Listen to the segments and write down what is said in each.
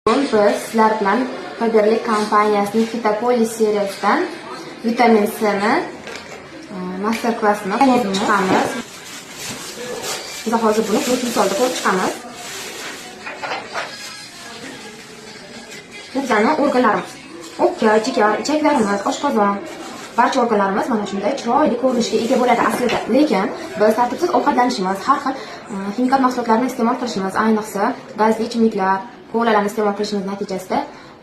Biz sizlar bilan Faberlic kompaniyasining Fitopolis seriyasidan vitamin C ni master klassini ko'rib chiqamiz. Biz hozir buni to'rt misolda ko'rib chiqamiz. Bu bizning organlarimiz. O'pka, jigar, ichaklarimiz, oshqozon, barcha organlarimiz mana shunday chiroyli ko'rinishga ega bo'ladi aslida. Lekin biz tartibsiz ovqatlanishimiz, har xil ximik mahsulotlarni iste'mol qilishimiz, ayniqsa gazli ichimliklar, kolalarni iste'mol qilishimiz natijasida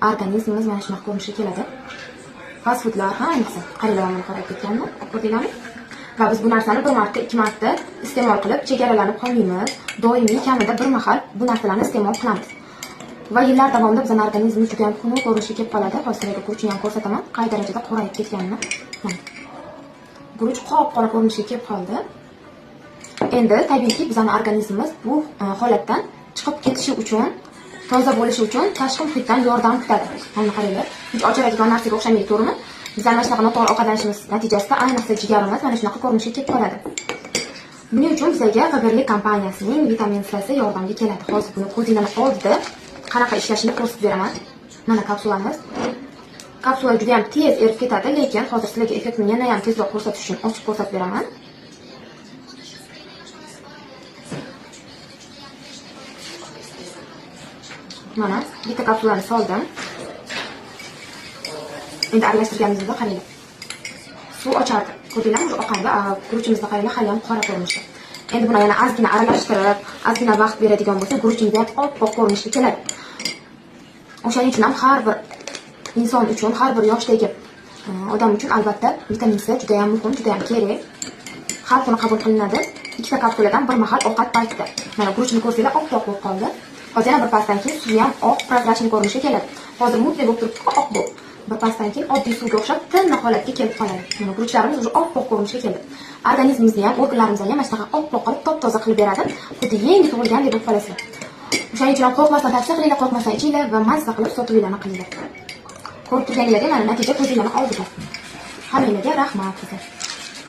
organizmimiz mana shunaqa ko'rinishga keladi. Fast foodlar ham ayniqsa qaranglar qarab ketganmi? Ko'rdinglarmi? Va biz bu narsani bir marta, ikki marta iste'mol qilib chegaralanib qolmaymiz. Doimiy kamida bir mahal bu narsalarni iste'mol qilamiz. Va yillar davomida bizning organizmimiz juda ham xunuk ko'rinishga kelib qoladi. Hozir guruchni ham ko'rsataman, qay darajada qorayib ketganini. Guruch qop-qora ko'rinishga kelib qoldi. Endi tabiiyki bizning organizmimiz bu holatdan chiqib ketishi uchun, toza bo'lishi uchun tashqi muhitdan yordam kutadi. Mana qaranglar, hech ochiladigan narsaga o'xshamaydi, to'g'rimi? Bizlar mana shunaqa noto'g'ri ovqatlanishimiz natijasida ayniqsa jigarimiz mana shunaqa ko'rinishga kelib qoladi. Buning uchun bizga Faberlic kompaniyasining vitamin C si yordamga keladi. Hozir buni ko'zingizning oldida qanaqa ishlashini ko'rsatib beraman. Mana kapsulamiz. Kapsula juda ham tez erib ketadi, lekin hozir sizlarga effektni yana ham tezroq ko'rsatish uchun ochib ko'rsatib beraman. Mana bitta kapsulani soldim. Endi aralashtirganimizda qaranglar. Suv ochardi. Ko'rdinglarmi? Oqadi. Guruchimizni qaranglar, hali ham qora ko'rinishda. Endi buni yana ozgina aralashtirib, ozgina vaqt beradigan bo'lsa, guruchimiz ham oppoq ko'rinishga keladi. O'shaning uchun ham har bir inson uchun, har bir yoshdagi odam uchun albatta vitamin C juda ham muhim, juda ham kerak. Har kuni qabul qilinadi. Ikkita kapsuladan bir mahal ovqat paytida. Mana guruchni ko'rsanglar oppoq bo'lib qoldi. Hozir yana bir pasdan keyin suvi ham oq, prozrachniy ko'rinishga keladi. Hozir mutli bo'lib turibdi, oq bo'lib. Bir pasdan keyin oddiy suvga o'xshab tinna holatga kelib qoladi. Mana guruchlarimiz уже oppoq ko'rinishga keldi. Organizmimizni ham, organlarimizni ham mana shunaqa oppoq qilib top-toza qilib beradi. Xuddi yangi tug'ilgandek bo'lib qolasizlar. O'shaning uchun qo'rqmasdan tavsiya qilinglar, qo'rqmasdan ichinglar va mazza qilib sotuvlarni qilinglar. Ko'rib turganinglarga mana natija ko'zinglarning oldida. Hammanglarga rahmat.